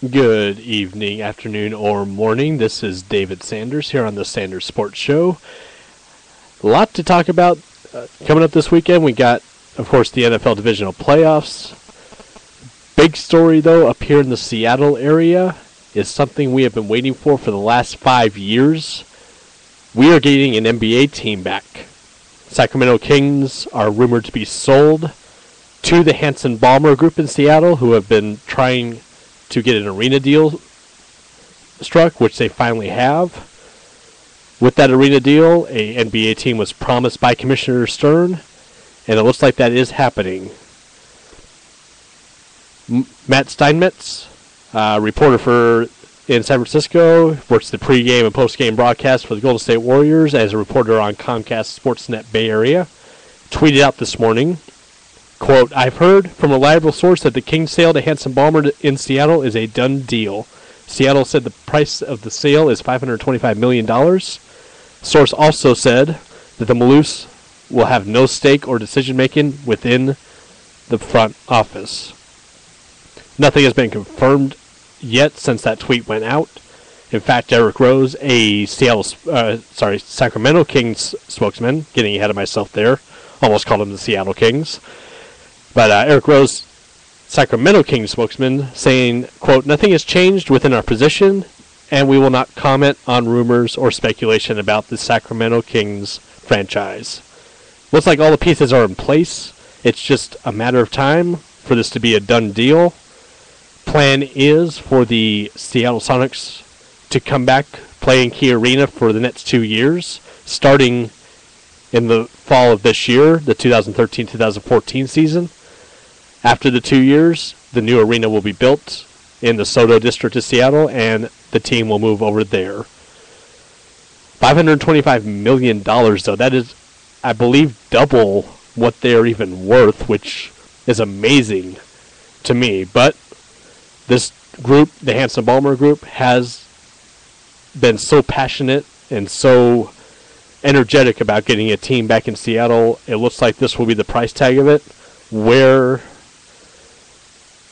Good evening, afternoon, or morning. This is David Sanders here on the Sanders Sports Show. A lot to talk about coming up this weekend. We got, of course, the NFL Divisional Playoffs. Big story, though, up here in the Seattle area is something we have been waiting for the last 5 years. We are getting an NBA team back. Sacramento Kings are rumored to be sold to the Hanson-Balmer Group in Seattle, who have been trying to get an arena deal struck, which they finally have. With that arena deal, a NBA team was promised by Commissioner Stern, and it looks like that is happening. Matt Steinmetz, reporter in San Francisco, works the pregame and postgame broadcast for the Golden State Warriors as a reporter on Comcast Sportsnet Bay Area, tweeted out this morning, quote, "I've heard from a reliable source that the Kings sale to Hanson-Balmer in Seattle is a done deal. Seattle said the price of the sale is $525 million. Source also said that the Maloofs will have no stake or decision-making within the front office." Nothing has been confirmed yet since that tweet went out. In fact, Eric Rose, a Sacramento Kings spokesman, getting ahead of myself there, almost called him the Seattle Kings. But Eric Rose, Sacramento Kings spokesman, saying, quote, "Nothing has changed within our position, and we will not comment on rumors or speculation about the Sacramento Kings franchise. Looks like all the pieces are in place. It's just a matter of time for this to be a done deal. Plan is for the Seattle Sonics to come back, play in Key Arena for the next 2 years, starting in the fall of this year, the 2013-2014 season. After the 2 years, the new arena will be built in the Soto district of Seattle, and the team will move over there. $525 million, though. That is, I believe, double what they're even worth, which is amazing to me. But this group, the Hanson-Balmer Group, has been so passionate and so energetic about getting a team back in Seattle. It looks like this will be the price tag of it, where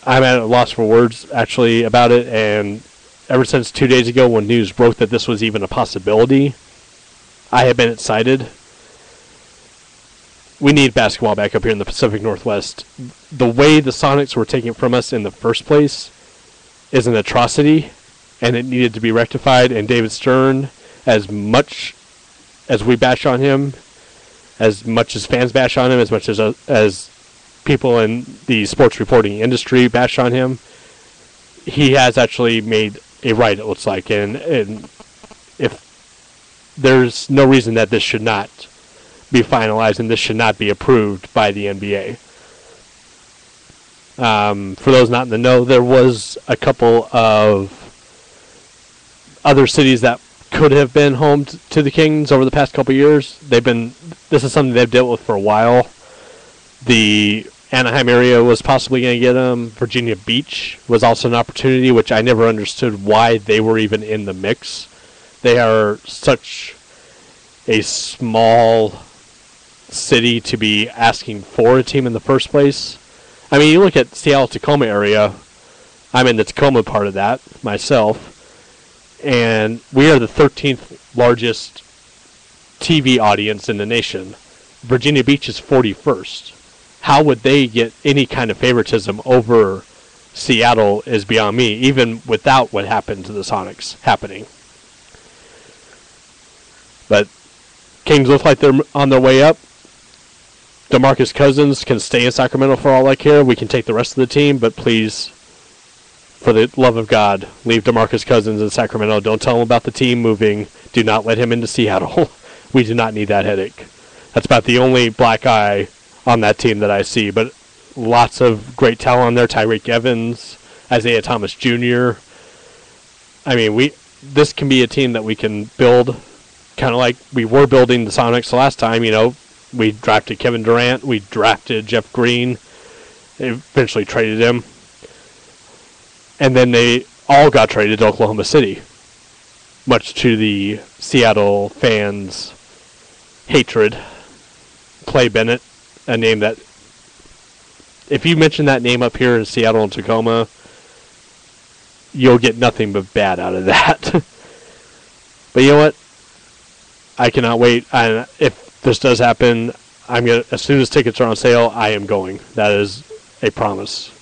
I'm at a loss for words, actually, about it. And ever since 2 days ago when news broke that this was even a possibility, I have been excited. We need basketball back up here in the Pacific Northwest. The way the Sonics were taken from us in the first place is an atrocity, and it needed to be rectified. And David Stern, as much as we bash on him, as much as fans bash on him, as much as people in the sports reporting industry bash on him, he has actually made a right, it looks like. And if there's no reason that this should not be finalized and this should not be approved by the NBA. For those not in the know, there was a couple of other cities that could have been home to the Kings over the past couple of years. This is something they've dealt with for a while. The Anaheim area was possibly going to get them. Virginia Beach was also an opportunity, which I never understood why they were even in the mix. They are such a small city to be asking for a team in the first place. I mean, you look at Seattle-Tacoma area. I'm in the Tacoma part of that myself. And we are the 13th largest TV audience in the nation. Virginia Beach is 41st. How would they get any kind of favoritism over Seattle is beyond me, even without what happened to the Sonics happening. But Kings look like they're on their way up. DeMarcus Cousins can stay in Sacramento for all I care. We can take the rest of the team, but please, for the love of God, leave DeMarcus Cousins in Sacramento. Don't tell him about the team moving. Do not let him into Seattle. We do not need that headache. That's about the only black eye on that team that I see. But lots of great talent on there. Tyreek Evans, Isaiah Thomas Jr. I mean, this can be a team that we can build kind of like we were building the Sonics last time. You know, we drafted Kevin Durant. We drafted Jeff Green. They eventually traded him. And then they all got traded to Oklahoma City, much to the Seattle fans' hatred. Clay Bennett, a name that, if you mention that name up here in Seattle and Tacoma, you'll get nothing but bad out of that. But you know what? I cannot wait. And if this does happen, as soon as tickets are on sale, I am going. That is a promise.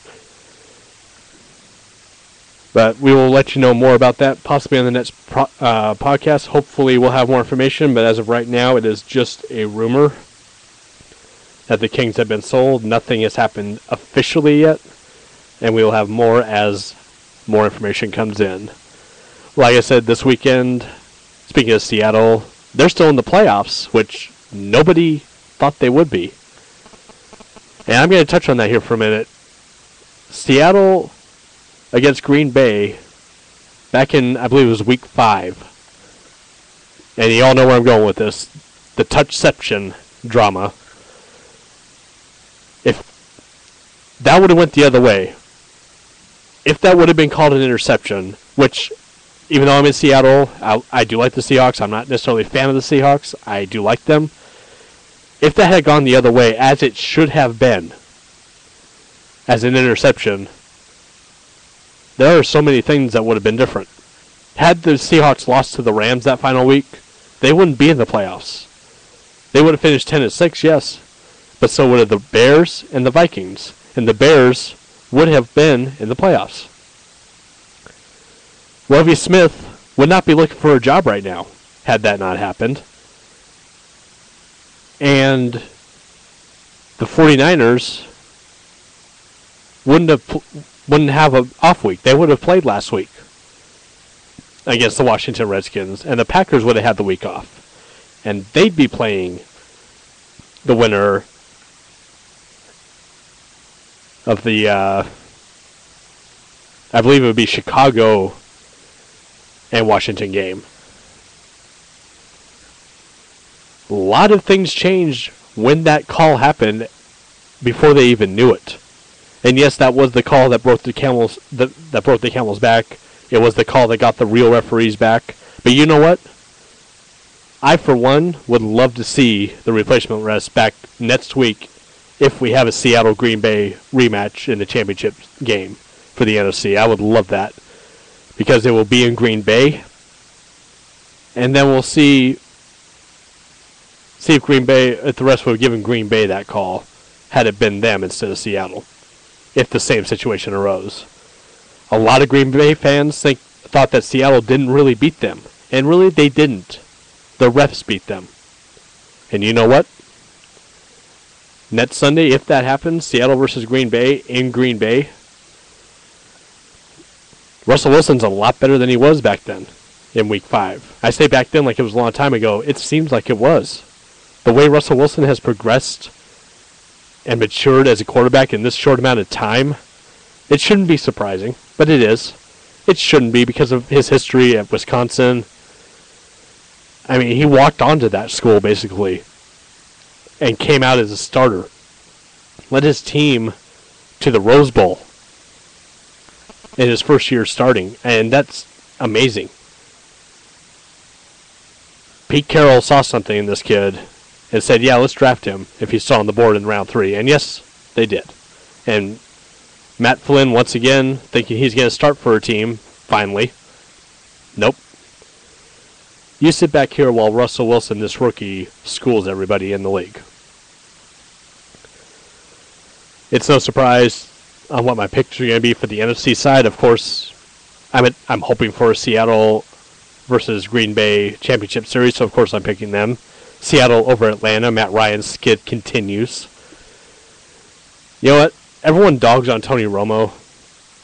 But we will let you know more about that possibly on the next podcast. Hopefully we'll have more information, but as of right now, it is just a rumor that the Kings have been sold. Nothing has happened officially yet, and we will have more as more information comes in. Like I said, this weekend, speaking of Seattle, they're still in the playoffs, which nobody thought they would be. And I'm going to touch on that here for a minute. Seattle against Green Bay back in, I believe it was week 5. And you all know where I'm going with this. The touchception drama. If that would have went the other way, if that would have been called an interception, which, even though I'm in Seattle, I do like the Seahawks. I'm not necessarily a fan of the Seahawks. I do like them. If that had gone the other way, as it should have been, as an interception, there are so many things that would have been different. Had the Seahawks lost to the Rams that final week, they wouldn't be in the playoffs. They would have finished 10-6, yes, but so would have the Bears and the Vikings, and the Bears would have been in the playoffs. Lovie Smith would not be looking for a job right now had that not happened. And the 49ers wouldn't have an off week. They would have played last week against the Washington Redskins, and the Packers would have had the week off. And they'd be playing the winner of the, I believe it would be Chicago and Washington game. A lot of things changed when that call happened before they even knew it. And yes, that was the call that broke the camel's back. It was the call that got the real referees back. But you know what? I, for one, would love to see the replacement refs back next week if we have a Seattle-Green Bay rematch in the championship game for the NFC. I would love that because it will be in Green Bay. And then we'll see if the refs would have given Green Bay that call had it been them instead of Seattle, if the same situation arose. A lot of Green Bay fans thought that Seattle didn't really beat them, and really they didn't. The refs beat them. And you know what? Next Sunday, if that happens, Seattle versus Green Bay in Green Bay, Russell Wilson's a lot better than he was back then in week 5. I say back then like it was a long time ago. It seems like it was. The way Russell Wilson has progressed and matured as a quarterback in this short amount of time, it shouldn't be surprising, but it is. It shouldn't be because of his history at Wisconsin. I mean, he walked onto that school, basically, and came out as a starter. Led his team to the Rose Bowl in his first year starting, and that's amazing. Pete Carroll saw something in this kid and said, yeah, let's draft him if he's still on the board in round 3. And yes, they did. And Matt Flynn, once again, thinking he's going to start for a team, finally. Nope. You sit back here while Russell Wilson, this rookie, schools everybody in the league. It's no surprise on what my picks are going to be for the NFC side. Of course, I'm hoping for a Seattle versus Green Bay championship series, so of course I'm picking them. Seattle over Atlanta. Matt Ryan's skid continues. You know what? Everyone dogs on Tony Romo.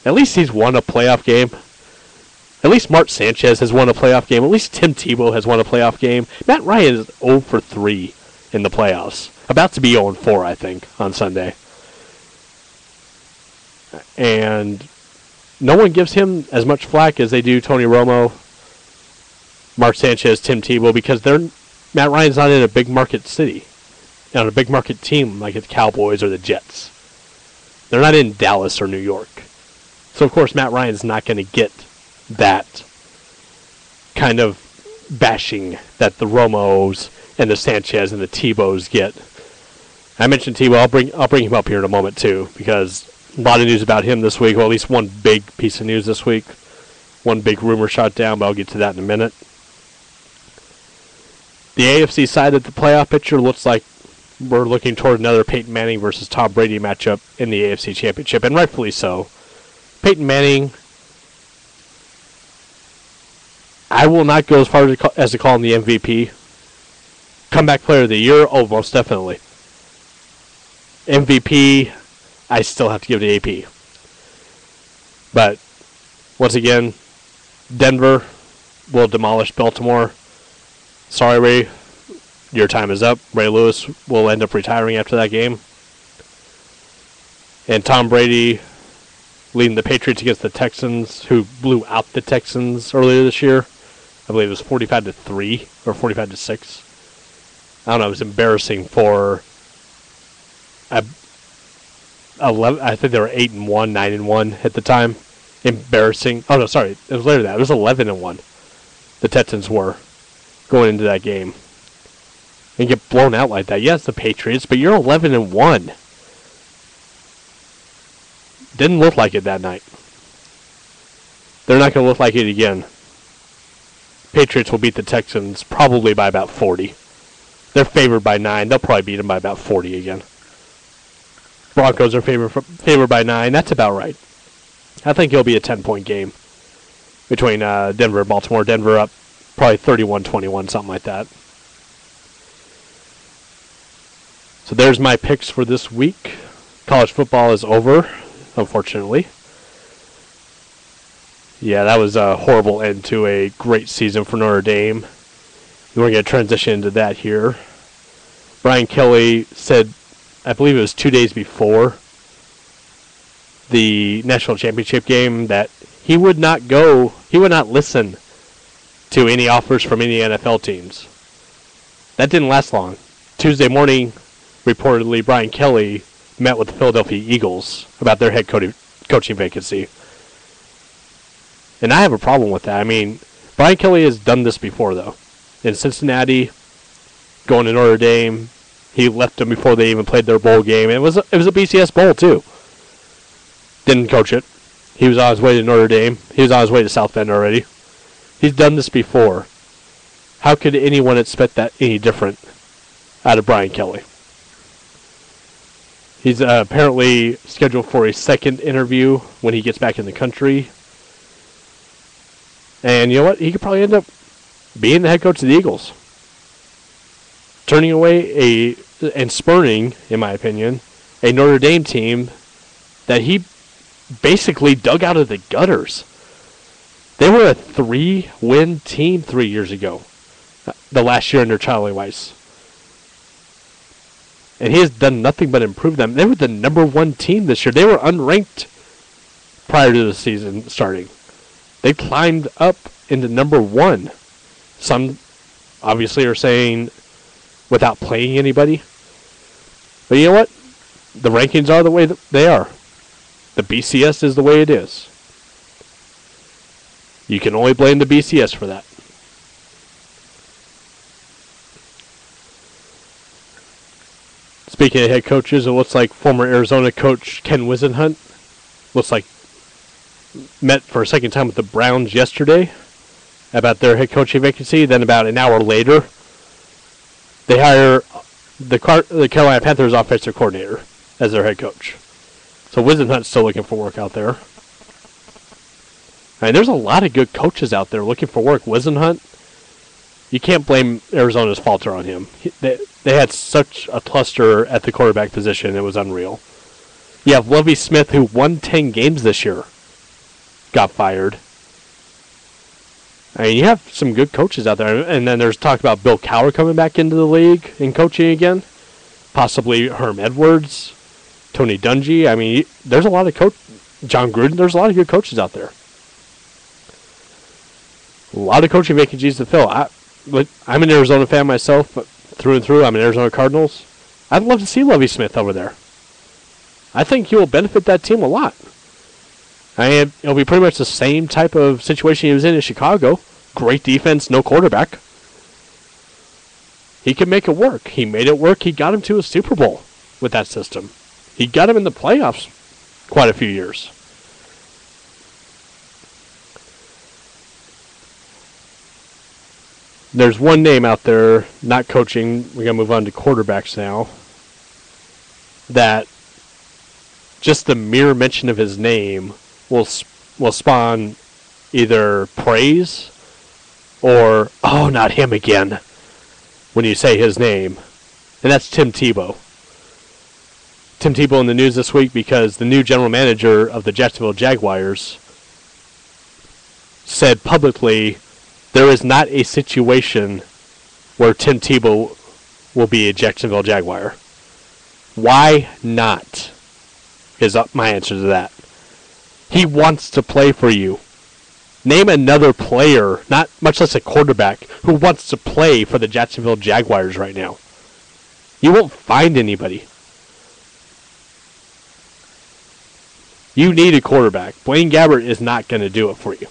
At least he's won a playoff game. At least Mark Sanchez has won a playoff game. At least Tim Tebow has won a playoff game. Matt Ryan is 0 for 3 in the playoffs. About to be 0 4, I think, on Sunday. And no one gives him as much flack as they do Tony Romo, Mark Sanchez, Tim Tebow, because Matt Ryan's not in a big market city, on a big market team like the Cowboys or the Jets. They're not in Dallas or New York. So, of course, Matt Ryan's not going to get that kind of bashing that the Romos and the Sanchez and the Tebows get. I mentioned Tebow. I'll bring him up here in a moment, too, because a lot of news about him this week, or at least one big piece of news this week. one big rumor shot down, but I'll get to that in a minute. The AFC side of the playoff picture looks like we're looking toward another Peyton Manning versus Tom Brady matchup in the AFC Championship, and rightfully so. Peyton Manning, I will not go as far as to call him the MVP. Comeback Player of the Year, oh, most definitely. MVP, I still have to give it to AP. But, once again, Denver will demolish Baltimore. Sorry, Ray. Your time is up. Ray Lewis will end up retiring after that game. And Tom Brady leading the Patriots against the Texans, who blew out the Texans earlier this year. I believe it was 45-3 or 45-6. I don't know. It was embarrassing for 11. I think they were 8-1, 9-1 at the time. Embarrassing. Oh no, sorry. It was later than that. It was 11-1. The Texans were going into that game. And get blown out like that. Yes, the Patriots, but you're 11-1. Didn't look like it that night. They're not going to look like it again. Patriots will beat the Texans probably by about 40. They're favored by 9. They'll probably beat them by about 40 again. Broncos are favored by 9. That's about right. I think it'll be a 10-point game between Denver and Baltimore. Denver up probably 31-21, something like that. So there's my picks for this week. College football is over, unfortunately. Yeah, that was a horrible end to a great season for Notre Dame. We're going to transition into that here. Brian Kelly said, I believe it was 2 days before the national championship game, that he would not listen to any offers from any NFL teams. That didn't last long. Tuesday morning, reportedly, Brian Kelly met with the Philadelphia Eagles about their head coaching vacancy. And I have a problem with that. I mean, Brian Kelly has done this before, though. In Cincinnati, going to Notre Dame, he left them before they even played their bowl game. It was a BCS bowl, too. Didn't coach it. He was on his way to Notre Dame. He was on his way to South Bend already. He's done this before. How could anyone expect that any different out of Brian Kelly? He's apparently scheduled for a second interview when he gets back in the country. And you know what? He could probably end up being the head coach of the Eagles. Turning away and spurning, in my opinion, a Notre Dame team that he basically dug out of the gutters. They were a 3-win team 3 years ago. The last year under Charlie Weiss. And he has done nothing but improve them. They were the number 1 team this year. They were unranked prior to the season starting. They climbed up into number 1. Some obviously are saying without playing anybody. But you know what? The rankings are the way that they are. The BCS is the way it is. You can only blame the BCS for that. Speaking of head coaches, it looks like former Arizona coach Ken Wisenhunt looks like met for a second time with the Browns yesterday about their head coaching vacancy. Then about an hour later, they hire the Carolina Panthers offensive coordinator as their head coach. So Wisenhunt's still looking for work out there. I mean, there's a lot of good coaches out there looking for work. Wisenhunt, you can't blame Arizona's falter on him. They had such a cluster at the quarterback position, it was unreal. You have Lovie Smith, who won 10 games this year, got fired. I mean, you have some good coaches out there. And then there's talk about Bill Cowher coming back into the league and coaching again. Possibly Herm Edwards, Tony Dungy. I mean, there's a lot of John Gruden, there's a lot of good coaches out there. A lot of coaching vacancies to fill. I'm an Arizona fan myself, but through and through, I'm an Arizona Cardinals. I'd love to see Lovie Smith over there. I think he will benefit that team a lot. It'll be pretty much the same type of situation he was in Chicago. Great defense, no quarterback. He can make it work. He made it work. He got him to a Super Bowl with that system. He got him in the playoffs quite a few years. There's one name out there, not coaching, we're going to move on to quarterbacks now, that just the mere mention of his name will spawn either praise or, oh, not him again, when you say his name. And that's Tim Tebow. Tim Tebow in the news this week because the new general manager of the Jacksonville Jaguars said publicly there is not a situation where Tim Tebow will be a Jacksonville Jaguar. Why not? Is my answer to that. He wants to play for you. Name another player, not much less a quarterback, who wants to play for the Jacksonville Jaguars right now. You won't find anybody. You need a quarterback. Blaine Gabbert is not going to do it for you.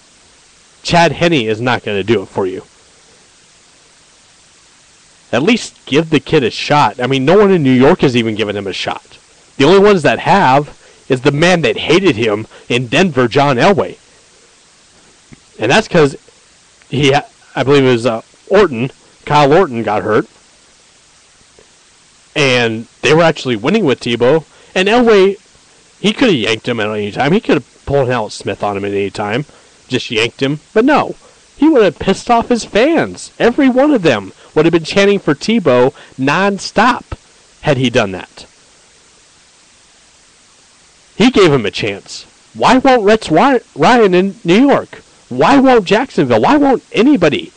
Chad Henne is not going to do it for you. At least give the kid a shot. I mean, no one in New York has even given him a shot. The only ones that have is the man that hated him in Denver, John Elway. And that's because I believe it was Kyle Orton got hurt. And they were actually winning with Tebow. And Elway, he could have yanked him at any time. He could have pulled Alex Smith on him at any time. Just yanked him. But no. He would have pissed off his fans. Every one of them would have been chanting for Tebow nonstop had he done that. He gave him a chance. Why won't Rex Ryan in New York? Why won't Jacksonville? Why won't anybody?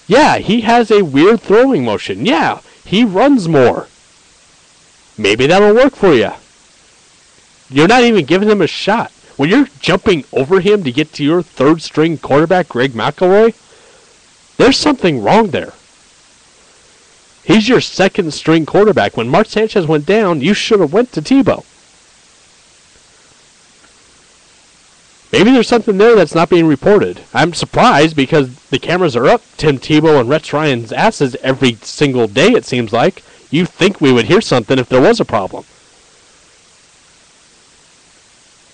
Yeah, he has a weird throwing motion. Yeah, he runs more. Maybe that'll work for you. You're not even giving him a shot. When you're jumping over him to get to your third-string quarterback, Greg McElroy, there's something wrong there. He's your second-string quarterback. When Mark Sanchez went down, you should have went to Tebow. Maybe there's something there that's not being reported. I'm surprised because the cameras are up Tim Tebow and Rex Ryan's asses every single day, it seems like. You'd think we would hear something if there was a problem.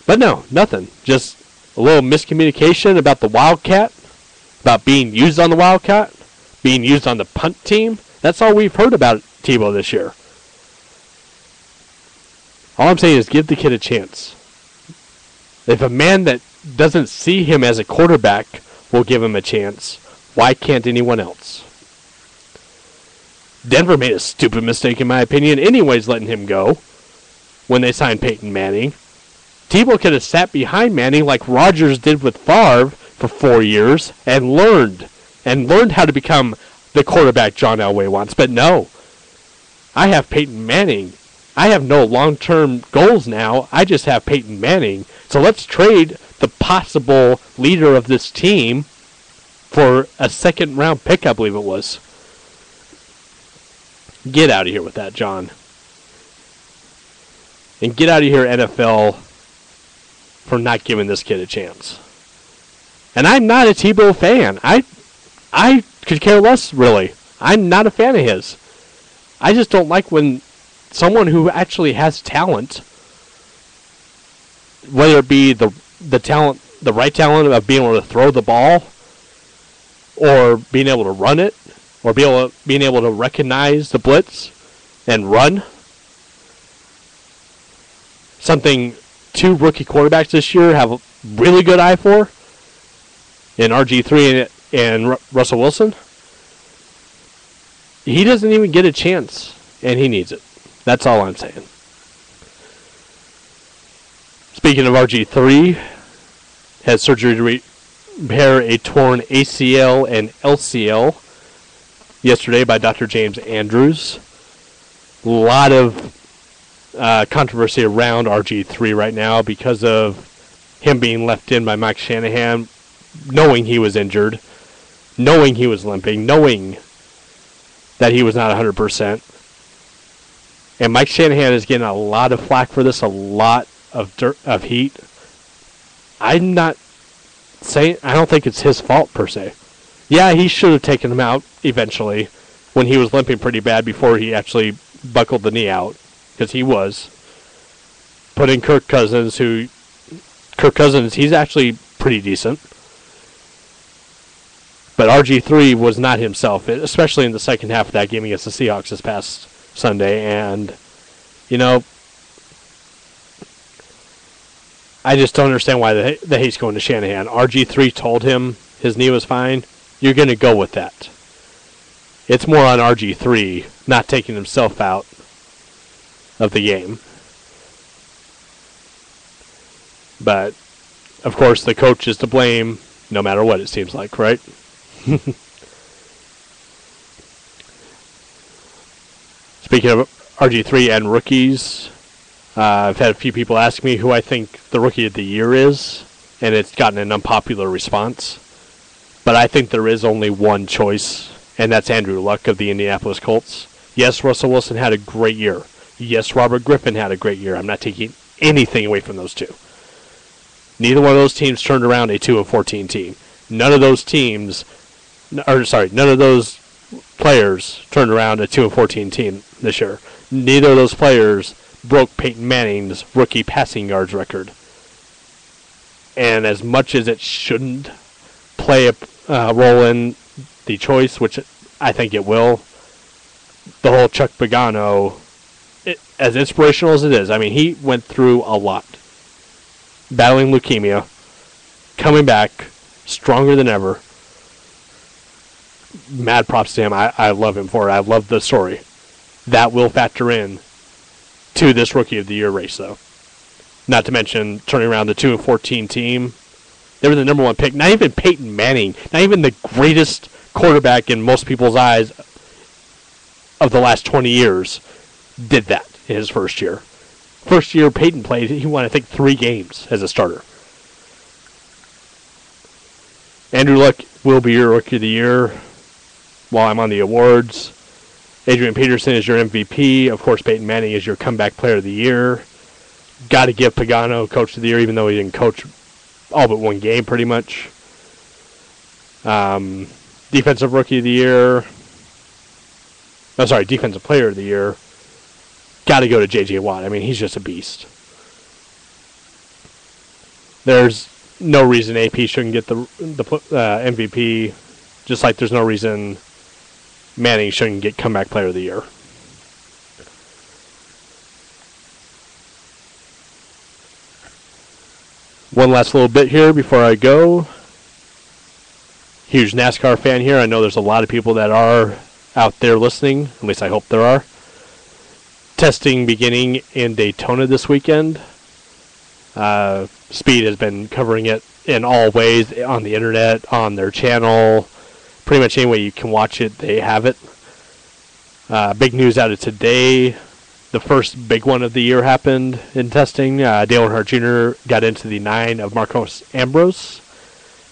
But no, nothing. Just a little miscommunication about the Wildcat, about being used on the Wildcat, being used on the punt team. That's all we've heard about Tebow this year. All I'm saying is give the kid a chance. If a man that doesn't see him as a quarterback will give him a chance, why can't anyone else? Denver made a stupid mistake, in my opinion, anyways, letting him go when they signed Peyton Manning. Tebow could have sat behind Manning like Rodgers did with Favre for 4 years and learned how to become the quarterback John Elway wants. But no, I have Peyton Manning. I have no long-term goals now. I just have Peyton Manning. So let's trade the possible leader of this team for a second-round pick, I believe it was. Get out of here with that, John. And get out of here, NFL, for not giving this kid a chance. And I'm not a Tebow fan. I could care less, really. I'm not a fan of his. I just don't like when someone who actually has talent, whether it be the talent, the right talent of being able to throw the ball, or being able to run it, or being able to recognize the blitz and run. Something 2 rookie quarterbacks this year have a really good eye for, in RG3 and Russell Wilson. He doesn't even get a chance, and he needs it. That's all I'm saying. Speaking of RG3, had surgery to repair a torn ACL and LCL yesterday by Dr. James Andrews. A lot of controversy around RG3 right now because of him being left in by Mike Shanahan, knowing he was injured, knowing he was limping, knowing that he was not 100%. And Mike Shanahan is getting a lot of flack for this, a lot of heat. I'm not saying, I don't think it's his fault per se. Yeah, he should have taken him out eventually when he was limping pretty bad before he actually buckled the knee out, because he was. Put in Kirk Cousins, he's actually pretty decent. But RG3 was not himself, especially in the second half of that game against the Seahawks this past Sunday. And, you know, I just don't understand why the hate's going to Shanahan. RG3 told him his knee was fine. You're going to go with that. It's more on RG3 not taking himself out of the game. But, of course, the coach is to blame no matter what, it seems like, right? Speaking of RG3 and rookies, I've had a few people ask me who I think the Rookie of the Year is, and it's gotten an unpopular response. But I think there is only one choice, and that's Andrew Luck of the Indianapolis Colts. Yes, Russell Wilson had a great year. Yes, Robert Griffin had a great year. I'm not taking anything away from those two. Neither one of those teams turned around a 2-14 team. None of those players turned around a 2-14 team this year. Neither of those players broke Peyton Manning's rookie passing yards record. And as much as it shouldn't play a role in the choice, which I think it will, the whole Chuck Pagano, as inspirational as it is, I mean, he went through a lot. Battling leukemia, coming back, stronger than ever. Mad props to him. I love him for it. I love the story. That will factor in to this Rookie of the Year race, though. Not to mention turning around the 2-14 team. They were the number one pick. Not even Peyton Manning, not even the greatest quarterback in most people's eyes of the last 20 years, did that in his first year. First year Peyton played, he won, I think, 3 games as a starter. Andrew Luck will be your Rookie of the Year while I'm on the awards. Adrian Peterson is your MVP. Of course, Peyton Manning is your Comeback Player of the Year. Got to give Pagano Coach of the Year, even though he didn't coach all but one game, pretty much. Defensive Rookie of the Year. Defensive Player of the Year. Got to go to J.J. Watt. I mean, he's just a beast. There's no reason AP shouldn't get the MVP, just like there's no reason Manning shouldn't get Comeback Player of the Year. One last little bit here before I go. Huge NASCAR fan here. I know there's a lot of people that are out there listening. At least I hope there are. Testing beginning in Daytona this weekend. Speed has been covering it in all ways, on the internet, on their channel. Pretty much any way you can watch it, they have it. Big news out of today. The first big one of the year happened in testing. Dale Earnhardt Jr. got into the 9 of Marcos Ambrose.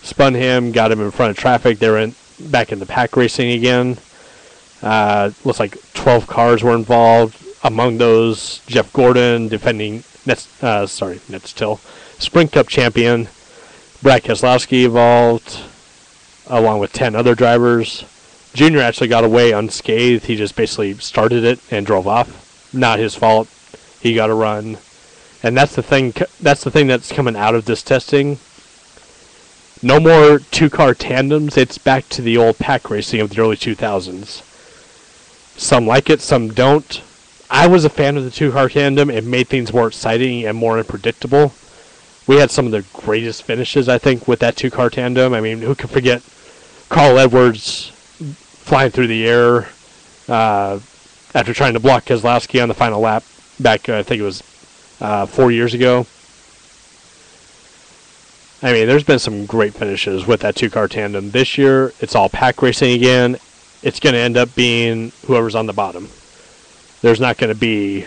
Spun him, got him in front of traffic. They were back in the pack racing again. Looks like 12 cars were involved. Among those, Jeff Gordon, defending Sprint Cup champion. Brad Keselowski involved, along with 10 other drivers. Junior actually got away unscathed. He just basically started it and drove off. Not his fault. He got a run. And that's the thing that's coming out of this testing. No more 2-car tandems. It's back to the old pack racing of the early 2000s. Some like it, some don't. I was a fan of the 2-car tandem. It made things more exciting and more unpredictable. We had some of the greatest finishes, I think, with that 2-car tandem. I mean, who could forget Carl Edwards flying through the air after trying to block Keselowski on the final lap back, I think it was 4 years ago. I mean, there's been some great finishes with that 2-car tandem. This year, it's all pack racing again. It's going to end up being whoever's on the bottom. There's not going to be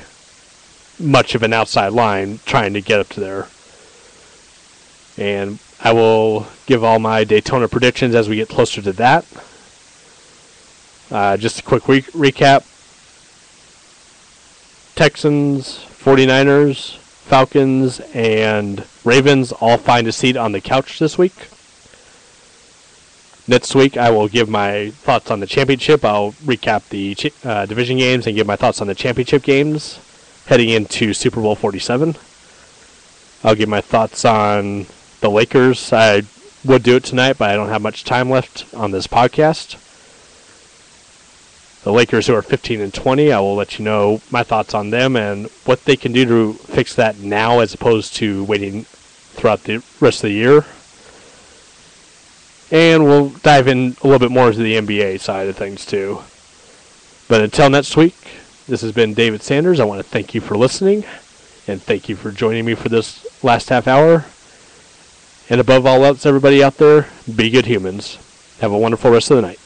much of an outside line trying to get up to there. And I will give all my Daytona predictions as we get closer to that. Just a quick recap. Texans, 49ers, Falcons, and Ravens all find a seat on the couch this week. Next week, I will give my thoughts on the championship. I'll recap the division games and give my thoughts on the championship games heading into Super Bowl 47. I'll give my thoughts on the Lakers. I would do it tonight, but I don't have much time left on this podcast. The Lakers, who are 15-20, I will let you know my thoughts on them and what they can do to fix that now as opposed to waiting throughout the rest of the year. And we'll dive in a little bit more to the NBA side of things too. But until next week, this has been David Sanders. I want to thank you for listening, and thank you for joining me for this last half hour. And above all else, everybody out there, be good humans. Have a wonderful rest of the night.